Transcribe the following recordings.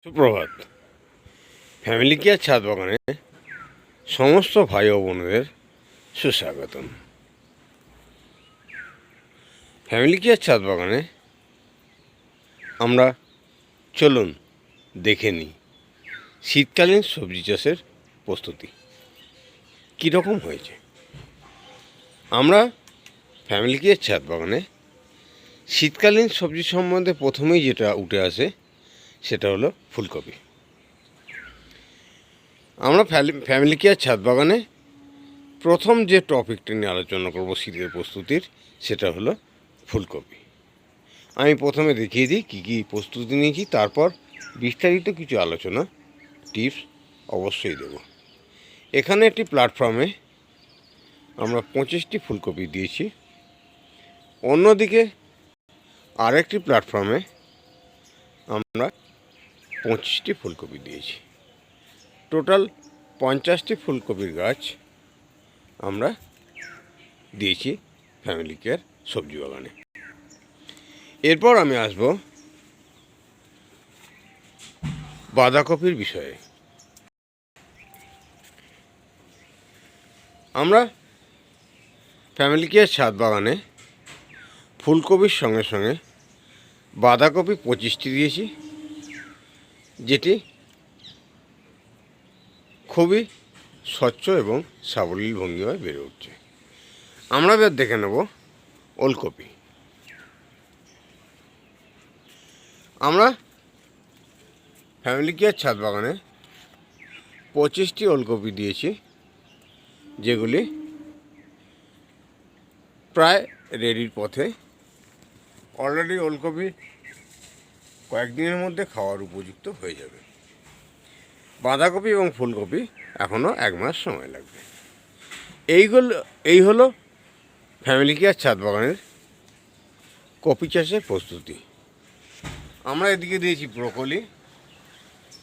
সুপ্রভাত। Family care ছাদ বাগানে সমস্ত ভাই ও বোনদের সুস্বাগতম। ফ্যামিলি কেয়ার ছাদ বাগানে আমরা চলুন দেখে নিই শীতকালীন সবজি চাষের প্রস্তুতি কীরকম হয়েছে। আমরা ফ্যামিলি কেয়ার ছাদ বাগানে শীতকালীন সবজি সম্বন্ধে প্রথমেই যেটা উঠে আসে সেটা হলো ফুলকপি। আমরা ফ্যামিলি কেয়ার ছাদ বাগানে প্রথম যে টপিকটা নিয়ে আলোচনা করব শীতের প্রস্তুতির, সেটা হলো ফুলকপি। আমি প্রথমে দেখিয়ে দিই কী কী প্রস্তুতি নিয়েছি, তারপর বিস্তারিত কিছু আলোচনা টিপস অবশ্যই দেব। এখানে একটি প্ল্যাটফর্মে আমরা 25টি ফুলকপি দিয়েছি, অন্যদিকে আরেকটি প্ল্যাটফর্মে আমরা 25টি ফুলকপি দিয়েছি। টোটাল 50টি ফুলকপির গাছ আমরা দিয়েছি ফ্যামিলি কেয়ার সবজি বাগানে। এরপর আমি আসব বাঁধাকপির বিষয়ে। আমরা ফ্যামিলি কেয়ার ছাদ বাগানে ফুলকপির সঙ্গে সঙ্গে বাঁধাকপি 25টি দিয়েছি, যেটি খুবই স্বচ্ছ এবং সাবলীল ভঙ্গিমায় বেড়ে উঠছে। আমরা এবার দেখে নেব ওলকপি। আমরা ফ্যামিলি কেয়ার ছাদ বাগানে 25টি ওলকপি দিয়েছি, যেগুলি প্রায় রেডির পথে। অলরেডি ওলকপি কয়েকদিনের মধ্যে খাওয়ার উপযুক্ত হয়ে যাবে। বাঁধাকপি এবং ফুলকপি এখনও 1 মাস সময় লাগবে। এই হলো ফ্যামিলি কেয়ার ছাদ বাগানের কপি চাষের প্রস্তুতি। আমরা এদিকে দিয়েছি ব্রোকলি,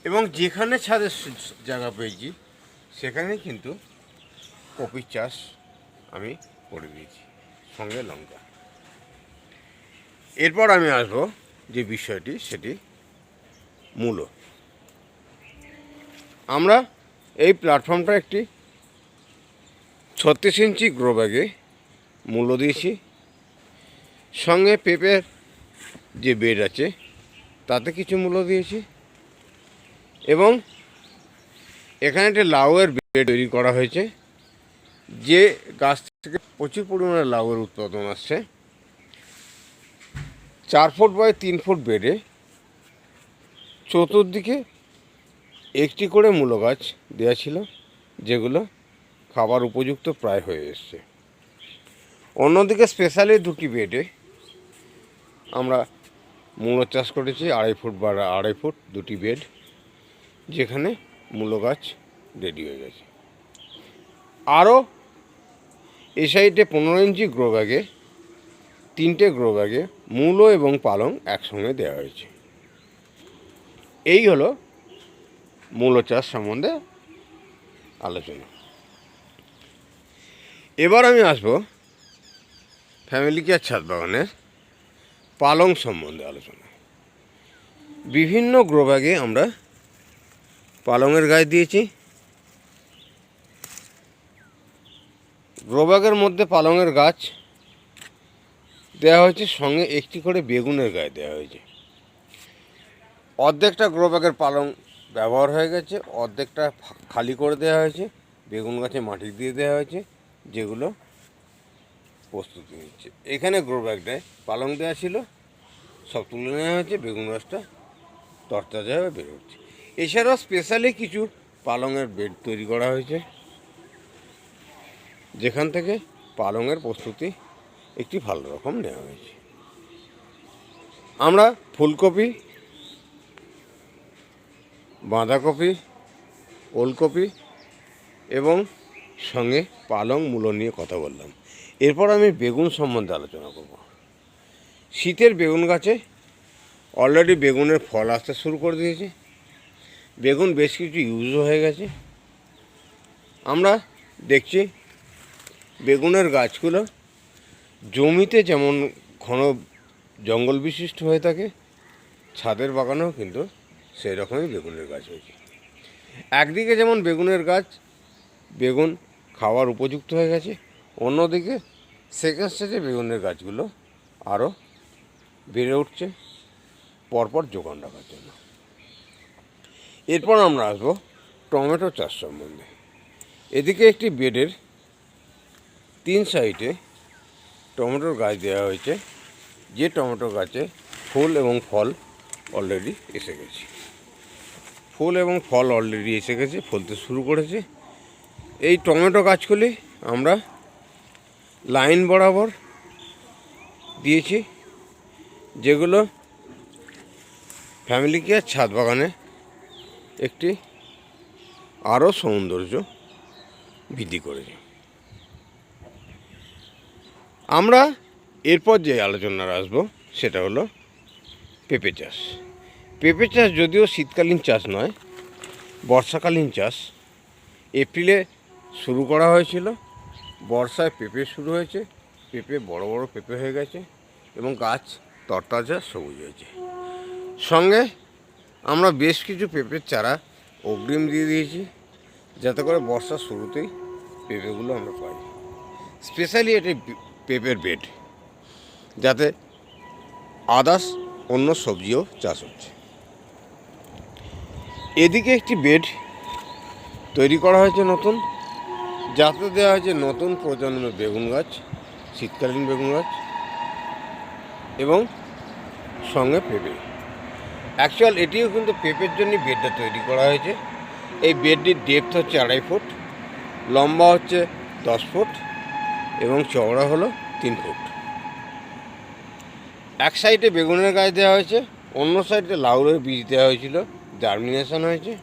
এবং যেখানে ছাদের জায়গা পেয়েছি সেখানে কিন্তু কপির চাষ আমি করে দিয়েছি, সঙ্গে লঙ্কা। এরপর আমি আসবো যে বিষয়টি, সেটি মূলো। আমরা এই প্ল্যাটফর্মটা একটি 36 ইঞ্চি গ্রো ব্যাগে মূলো দিয়েছি, সঙ্গে পেঁপের যে বেড আছে তাতে কিছু মূলো দিয়েছি, এবং এখানে একটি লাউয়ের বেড তৈরি করা হয়েছে। যে গাছ থেকে প্রচুর পরিমাণে লাউয়ের উৎপাদন আসছে। 4 ফুট বাই 3 ফুট বেডে চতুর্দিকে একটি করে মূলো গাছ দেওয়া ছিল, যেগুলো খাবার উপযুক্ত প্রায় হয়ে এসছে। অন্যদিকে স্পেশালি 2টি বেডে আমরা মূলো চাষ করেছি, 2.5 ফুট বা 2.5 ফুট 2টি বেড, যেখানে মূলো গাছ রেডি হয়ে গেছে। আরও এই সাইডে 15 ইঞ্চি গ্রো ব্যাগে 3টে গ্রো ব্যাগে মূলো এবং পালং একসঙ্গে দেওয়া হয়েছে। এই হলো মূলো চাষ সম্বন্ধে আলোচনা। এবার আমি আসব ফ্যামিলি কেয়ার ছাদ বাগানের পালং সম্বন্ধে আলোচনা। বিভিন্ন গ্রো ব্যাগে আমরা পালংয়ের গাছ দিয়েছি। গ্রো ব্যাগের মধ্যে পালংয়ের গাছ দেওয়া হয়েছে, সঙ্গে একটি করে বেগুনের গাছ দেওয়া হয়েছে। অর্ধেকটা গ্রো ব্যাগের পালং ব্যবহার হয়ে গেছে, অর্ধেকটা খালি করে দেওয়া হয়েছে, বেগুন গাছে মাটি দিয়ে দেওয়া হয়েছে, যেগুলো প্রস্তুতি নিচ্ছে। এখানে গ্রো ব্যাগটায় পালং দেওয়া ছিল, সব তুলে নেওয়া হয়েছে, বেগুন গাছটা তরতাজাভাবে বেড়ে উঠছে। এছাড়াও স্পেশালি কিছু পালংয়ের বেড তৈরি করা হয়েছে, যেখান থেকে পালংয়ের প্রস্তুতি একটি ভালো রকম নেওয়া হয়েছে। আমরা ফুলকপি, বাঁধাকপি, ওলকপি এবং সঙ্গে পালং মূলো নিয়ে কথা বললাম। এরপর আমি বেগুন সম্বন্ধে আলোচনা করব। শীতের বেগুন গাছে অলরেডি বেগুনের ফল আসতে শুরু করে দিয়েছে। বেগুন বেশ কিছু ইউজও হয়ে গেছে। আমরা দেখছি বেগুনের গাছগুলো জমিতে যেমন ঘন জঙ্গল বিশিষ্ট হয়ে থাকে, ছাদের বাগানেও কিন্তু সেই রকমই বেগুনের গাছ হয়েছে। একদিকে যেমন বেগুনের গাছ, বেগুন খাওয়ার উপযুক্ত হয়ে গেছে, অন্যদিকে সেকেন্ড স্টেজে বেগুনের গাছগুলো আরও বেড়ে উঠছে পরপর যোগান রাখার জন্য। এরপর আমরা আসবো টমেটো চাষ সম্বন্ধে। এদিকে একটি বেডের 3 সাইডে টমেটোর গাছ দেওয়া হয়েছে, যে টমেটো গাছে ফুল এবং ফল অলরেডি এসে গেছে। ফুল এবং ফল অলরেডি এসে গেছে, ফলতে শুরু করেছে। এই টমেটো গাছগুলি আমরা লাইন বরাবর দিয়েছি, যেগুলো ফ্যামিলি কেয়ার ছাদ বাগানে একটি আরও সৌন্দর্য বৃদ্ধি করেছে। আমরা এরপর যে আলোচনার আসবো সেটা হলো পেঁপে চাষ। পেঁপে চাষ যদিও শীতকালীন চাষ নয়, বর্ষাকালীন চাষ। এপ্রিলে শুরু করা হয়েছিল, বর্ষায় পেঁপে শুরু হয়েছে, পেঁপে বড় বড় পেঁপে হয়ে গেছে এবং গাছ তরতাজা সবুজ হয়েছে। সঙ্গে আমরা বেশ কিছু পেঁপের চারা অগ্রিম দিয়ে দিয়েছি, যাতে করে বর্ষার শুরুতেই পেঁপেগুলো আমরা পাই। স্পেশালি এটি পেঁপের বেড, যাতে আদার্স অন্য সবজিও চাষ হচ্ছে। এদিকে একটি বেড তৈরি করা হয়েছে নতুন, যাতে দেওয়া হয়েছে নতুন প্রজন্মের বেগুন গাছ, শীতকালীন বেগুন গাছ এবং সঙ্গে পেঁপে। অ্যাকচুয়াল এটিও কিন্তু পেঁপের জন্য বেডটা তৈরি করা হয়েছে। এই বেডটির ডেপথ হচ্ছে 2.5 ফুট, লম্বা হচ্ছে 10 ফুট এবং চওড়া হলো 3 ফুট। এক সাইডে বেগুনের গাছ দেওয়া হয়েছে, অন্য সাইডে লাউয়ের বীজ দেওয়া হয়েছিল, জার্মিনেশন হয়েছে।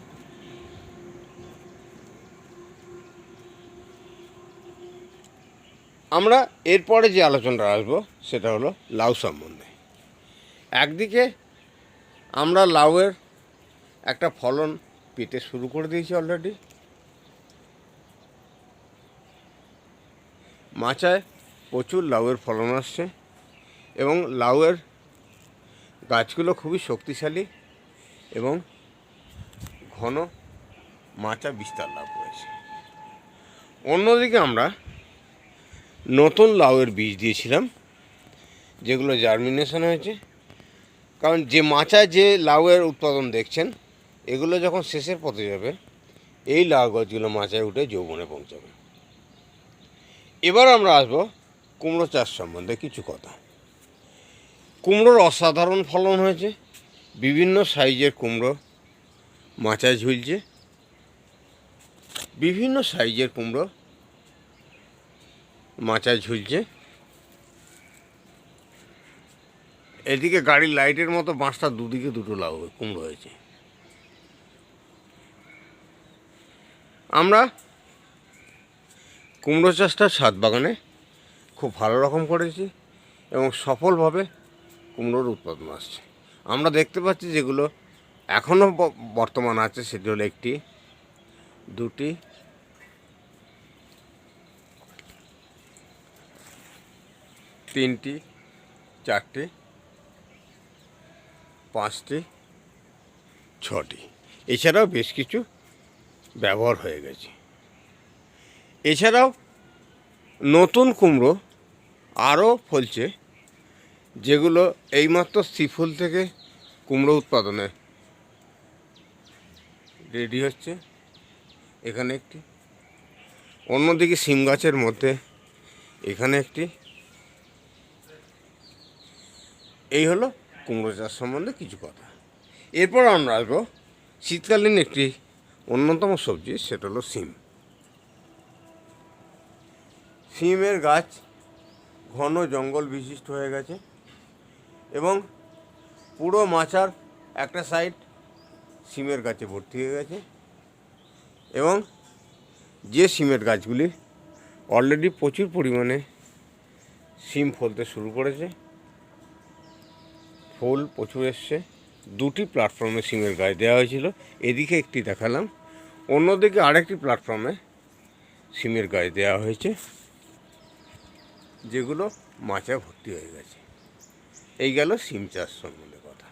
আমরা এরপরে যে আলোচনাটা আসবো সেটা হলো লাউ সম্বন্ধে। একদিকে আমরা লাউয়ের একটা ফলন পেতে শুরু করে দিয়েছি অলরেডি। মাচায় প্রচুর লাউয়ের ফলন আসছে এবং লাউয়ের গাছগুলো খুবই শক্তিশালী এবং ঘন মাচা বিস্তার লাভ করেছে। অন্যদিকে আমরা নতুন লাউয়ের বীজ দিয়েছিলাম, যেগুলো জার্মিনেশন হয়েছে। কারণ যে মাচায় যে লাউয়ের উৎপাদন দেখছেন, এগুলো যখন শেষের পথে যাবে, এই লাউ গাছগুলো মাচায় উঠে যৌবনে পৌঁছাবে। এবার আমরা আসবো কুমড়ো চাষ সম্বন্ধে কিছু কথা। কুমড়োর অসাধারণ ফলন হয়েছে, বিভিন্ন সাইজের কুমড়ো মাচায় ঝুলছে, বিভিন্ন সাইজের কুমড়ো মাচায় ঝুলছে। এদিকে গাড়ির লাইটের মতো বাঁশটার দুদিকে দুটো লাউ কুমড়ো হয়েছে। আমরা কুমড়ো চাষটা ছাদ বাগানে খুব ভালো রকম করেছি এবং সফলভাবে কুমড়োর উৎপাদন আসছে। আমরা দেখতে পাচ্ছি যেগুলো এখনও বর্তমান আছে সেটি হলো 1টি, 2টি, 3টি, 4টি, 5টি, 6টি। এছাড়াও বেশ কিছু ব্যবহার হয়ে গেছে। এছাড়াও নতুন কুমড়ো আরও ফলছে, যেগুলো এইমাত্র শ্রীফুল থেকে কুমড়ো উৎপাদনে রেডি হচ্ছে। এখানে একটি, অন্যদিকে সিম গাছের মধ্যে এখানে একটি। এই হলো কুমড়ো চাষ সম্বন্ধে কিছু কথা। এরপর আমরা আসবো শীতকালীন একটি অন্যতম সবজি, সেটা হলো সিম। সিমের গাছ ঘন জঙ্গল বিশিষ্ট হয়ে গেছে এবং পুরো মাচার একটা সাইড সিমের গাছে ভর্তি হয়ে গেছে এবং যে সিমের গাছগুলি অলরেডি প্রচুর পরিমাণে সিম ফলতে শুরু করেছে, ফুল প্রচুর এসছে। 2টি প্ল্যাটফর্মে সিমের গাছ দেওয়া হয়েছিল, এদিকে একটি দেখালাম, অন্যদিকে আরেকটি প্ল্যাটফর্মে সিমের গাছ দেওয়া হয়েছে, যেগুলো মাচা ভর্তি হয়ে গেছে। এই গেল সিম চাষ সম্বন্ধে কথা।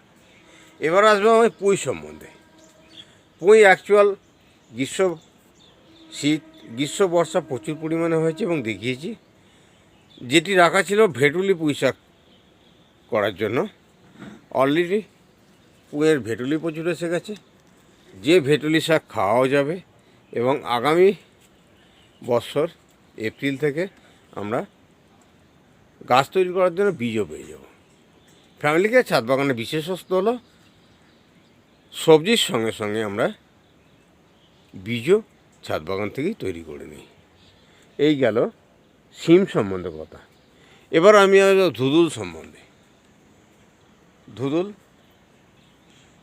এবার আসবো আমি পুঁই সম্বন্ধে। পুঁই অ্যাকচুয়াল গ্রীষ্ম বর্ষা প্রচুর পরিমাণে হয়েছে এবং দেখিয়েছি। যেটি রাখা ছিল ভেটুলি পুঁই শাক করার জন্য, অলরেডি পুঁইয়ের ভেটুলি প্রচুর এসে গেছে, যে ভেটুলি শাক খাওয়াও যাবে এবং আগামী বছর এপ্রিল থেকে আমরা গাছ তৈরি করার জন্য বীজও পেয়ে যাব। ফ্যামিলি কেয়ার ছাদ বাগানের বিশেষত্ব হলো সবজির সঙ্গে সঙ্গে আমরা বীজও ছাদ বাগান থেকেই তৈরি করে নিই। এই গেল সিম সম্বন্ধে কথা। এবার আমি আসবো ধুদুল সম্বন্ধে। ধুদুল,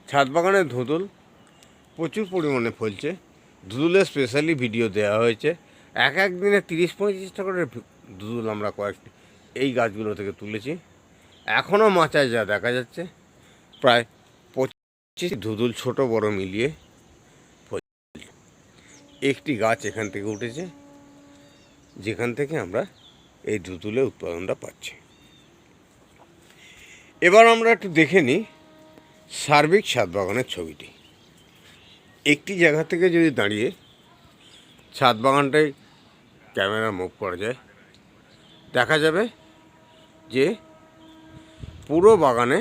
ছাদ বাগানে ধুদুল প্রচুর পরিমাণে ফলছে। ধুদুলের স্পেশালি ভিডিও দেওয়া হয়েছে। এক এক দিনে 30-35টা করে ধুদুল আমরা কয়েকটি এই গাছগুলো থেকে তুলেছি। এখনও মাচায় যা দেখা যাচ্ছে প্রায় 25 ধুদুল ছোট বড় মিলিয়ে একটি গাছ এখান থেকে উঠেছে, যেখান থেকে আমরা এই ধুদুলের উৎপাদনটা পাচ্ছি। এবার আমরা একটু দেখে নিই সার্বিক ছাদ বাগানের ছবিটি। একটি জায়গা থেকে যদি দাঁড়িয়ে ছাদ বাগানটাই ক্যামেরা মুভ করা যায়, দেখা যাবে যে পুরো বাগানে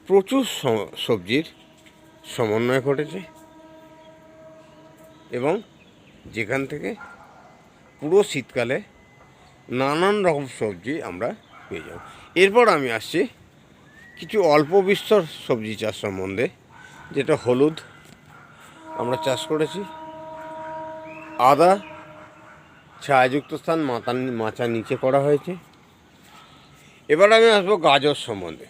প্রচুর সবজির সমন্বয় ঘটেছে এবং যেখান থেকে পুরো শীতকালে নানান রকম সবজি আমরা পেয়ে যাব। এরপর আমি আসছি কিছু অল্প বিস্তর সবজি চাষ সম্বন্ধে, যেটা হলুদ আমরা চাষ করেছি, আদা ছায়াযুক্ত স্থান মাচার নিচে করা হয়েছে। এবার আমি আসবো গাজর সম্বন্ধে।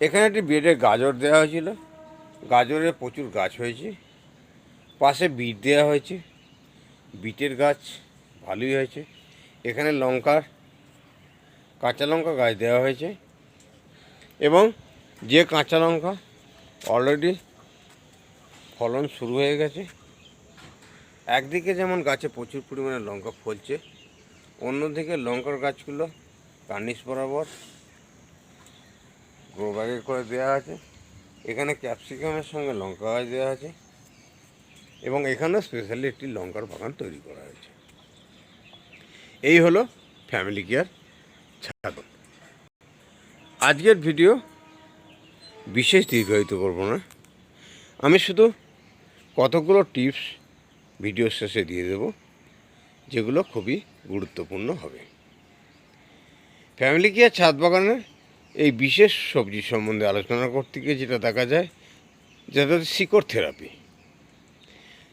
এখানে একটি বেডে গাজর দেওয়া হয়েছিল, গাজরের প্রচুর গাছ হয়েছে। পাশে বিট দেওয়া হয়েছে, বিটের গাছ ভালোই হয়েছে। এখানে কাঁচা লঙ্কা গাছ দেওয়া হয়েছে এবং যে কাঁচা লঙ্কা অলরেডি ফলন শুরু হয়ে গেছে। একদিকে যেমন গাছে প্রচুর পরিমাণে লঙ্কা ফলছে, অন্যদিকে লঙ্কার গাছগুলো কার্নিশ বরাবর গ্রো ব্যাগে করে দেওয়া আছে। এখানে ক্যাপসিকামের সঙ্গে লঙ্কা গাছ দেওয়া আছে এবং এখানেও স্পেশালি একটি লঙ্কার বাগান তৈরি করা হয়েছে। এই হলো ফ্যামিলি কেয়ার ছাদ। আজকের ভিডিও বিশেষ দীর্ঘায়িত করব না, আমি শুধু কতগুলো টিপস ভিডিও শেষে দিয়ে দেব, যেগুলো খুবই গুরুত্বপূর্ণ হবে। ফ্যামিলি কেয়ার ছাদ বাগানের এই বিশেষ সবজি সম্বন্ধে আলোচনা করতে গিয়ে যেটা দেখা যায়, যেটা হচ্ছে শিকড় থেরাপি।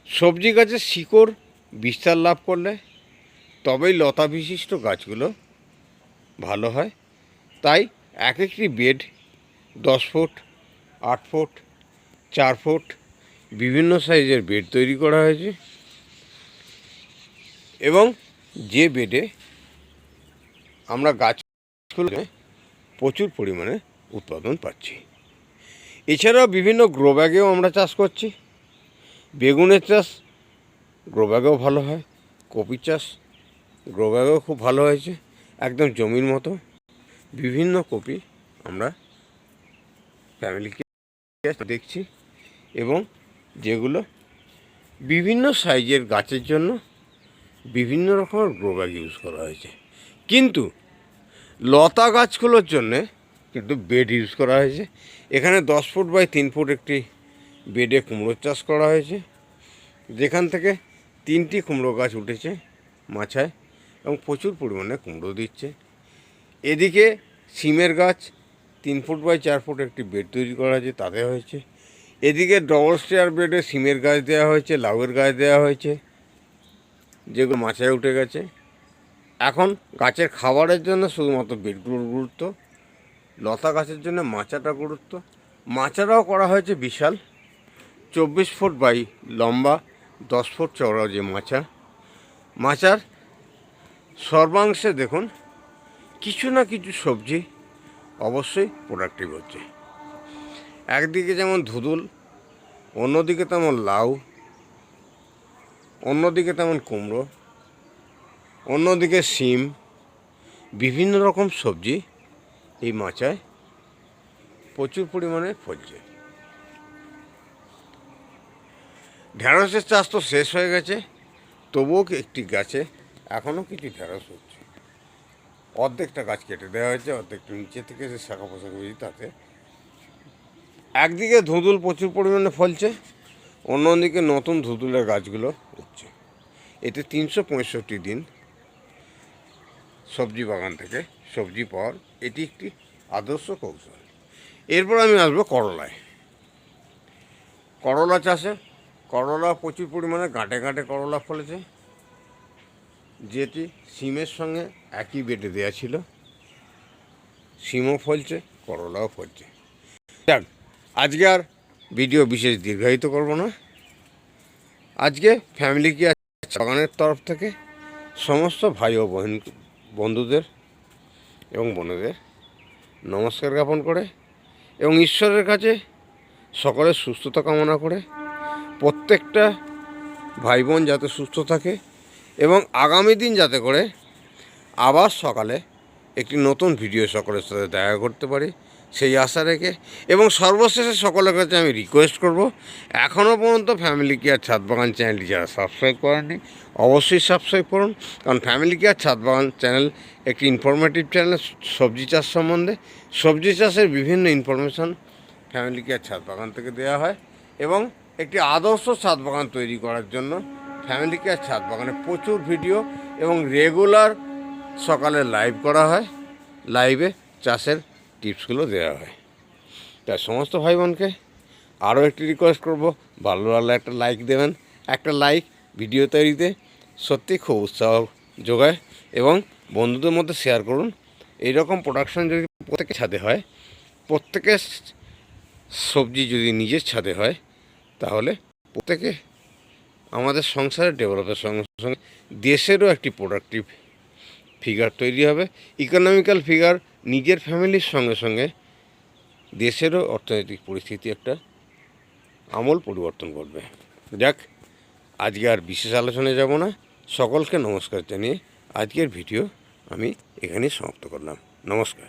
সবজি গাছের শিকড় বিস্তার লাভ করলে তবেই লতা বিশিষ্ট গাছগুলো ভালো হয়। তাই এক একটি বেড 10 ফুট, 8 ফুট, 4 ফুট বিভিন্ন সাইজের বেড তৈরি করা হয়েছে এবং যে বেডে আমরা গাছগুলো প্রচুর পরিমাণে উৎপাদন পাচ্ছি। এছাড়াও বিভিন্ন গ্রো ব্যাগেও আমরা চাষ করছি। বেগুনের চাষ গ্রো ব্যাগেও ভালো হয়, কপি চাষ গ্রো ব্যাগেও খুব ভালো হয়েছে, একদম জমির মতো। বিভিন্ন কপি আমরা ফ্যামিলিকে দেখছি এবং যেগুলো বিভিন্ন সাইজের গাছের জন্য বিভিন্ন রকমের গ্রো ব্যাগ ইউজ করা হয়েছে। কিন্তু লতা গাছগুলোর জন্যে কিন্তু বেড ইউজ করা হয়েছে। এখানে 10 ফুট বাই 3 ফুট একটি বেডে কুমড়োর চাষ করা হয়েছে, যেখান থেকে 3টি কুমড়ো গাছ উঠেছে মাচায় এবং প্রচুর পরিমাণে কুমড়ো দিচ্ছে। এদিকে সিমের গাছ 3 ফুট বাই 4 ফুট একটি বেড তৈরি করা হয়েছে, তাতে হয়েছে। এদিকে ডবল স্টেয়ার বেডে সিমের গাছ দেওয়া হয়েছে, লাউয়ের গাছ দেওয়া হয়েছে, যেগুলো মাচায় উঠে গেছে। এখন গাছের খাবারের জন্য শুধুমাত্র বেডগুলোর গুরুত্ব, লতা গাছের জন্য মাচাটা গুরুত্ব। মাচাটাও করা হয়েছে বিশাল, 24 ফুট বাই লম্বা, 10 ফুট চওড়া যে মাচার সর্বাংশে দেখুন কিছু না কিছু সবজি অবশ্যই প্রোডাক্টিভ হচ্ছে। একদিকে যেমন ধুদুল, অন্যদিকে তেমন লাউ, অন্যদিকে তেমন কুমড়ো, অন্যদিকে শিম, বিভিন্ন রকম সবজি এই মাচায় প্রচুর পরিমাণে ফলছে। ঢ্যাঁড়সের চাষ তো শেষ হয়ে গেছে, তবুও একটি গাছে এখনও কিছু ঢ্যাঁড়স হচ্ছে। অর্ধেকটা গাছ কেটে দেওয়া হয়েছে, অর্ধেকটা নিচে থেকে যে শাখা পোশাক হয়েছে তাতে একদিকে ধুঁদুল প্রচুর পরিমাণে ফলছে, অন্যদিকে নতুন ধুঁদুলের গাছগুলো উঠছে। এতে 365 দিন সবজি বাগান থেকে সবজি পাওয়ার এটি একটি আদর্শ কৌশল। এরপর আমি আসবো করলায়। করলা চাষে করলা প্রচুর পরিমাণে গাঁটে গাঁটে করলা ফলেছে, যেটি সিমের সঙ্গে একই বেটে দেওয়া ছিল। সিমও ফলছে, করলাও ফলছে। যাক, আজকে আর ভিডিও বিশেষ দীর্ঘায়িত করব না। আজকে ফ্যামিলি কেয়ার বাগানের তরফ থেকে সমস্ত ভাই ও বন্ধুদের এবং বোনেদের নমস্কার জ্ঞাপন করে এবং ঈশ্বরের কাছে সকলের সুস্থতা কামনা করে, প্রত্যেকটা ভাই বোন যাতে সুস্থ থাকে এবং আগামী দিন যাতে করে আবার সকালে একটি নতুন ভিডিও সকলের সাথে দেখা করতে পারি সেই আশা রেখে, এবং সর্বশেষে সকলের কাছে আমি রিকোয়েস্ট করব, এখনও পর্যন্ত ফ্যামিলি কেয়ার ছাদ বাগান চ্যানেলটি যারা সাবস্ক্রাইব করেননি অবশ্যই সাবস্ক্রাইব করুন। কারণ ফ্যামিলি কেয়ার ছাদ বাগান চ্যানেল একটি ইনফরমেটিভ চ্যানেল সবজি চাষ সম্বন্ধে। সবজি চাষের বিভিন্ন ইনফরমেশান ফ্যামিলি কেয়ার ছাদ বাগান থেকে দেওয়া হয়, এবং একটি আদর্শ ছাদ বাগান তৈরি করার জন্য ফ্যামিলি কেয়ার ছাদ বাগানে প্রচুর ভিডিও এবং রেগুলার সকালে লাইভ করা হয়। লাইভে চাষের টিপসগুলো দেওয়া হয়। তাই সমস্ত ভাই বোনকে আরও একটি রিকোয়েস্ট করব, ভালো লাগলে একটা লাইক দেবেন। একটা লাইক ভিডিও তৈরিতে সত্যি খুব উৎসাহ যোগায়, এবং বন্ধুদের মধ্যে শেয়ার করুন। এইরকম প্রোডাকশন যদি প্রত্যেকের ছাদে হয়, প্রত্যেকের সবজি যদি নিজের ছাদে হয়, তাহলে প্রত্যেকে আমাদের সংসারের ডেভেলপের সঙ্গে সঙ্গে দেশেরও একটি প্রোডাক্টিভ ফিগার তৈরি হবে। ইকোনমিক্যাল ফিগার নিজের ফ্যামিলির সঙ্গে সঙ্গে দেশেরও অর্থনৈতিক পরিস্থিতি একটা আমূল পরিবর্তন করবে। যাক, আজকে আর বিশেষ আলোচনায় যাব না। সকলকে নমস্কার জানিয়ে আজকের ভিডিও আমি এখানেই সমাপ্ত করলাম। নমস্কার।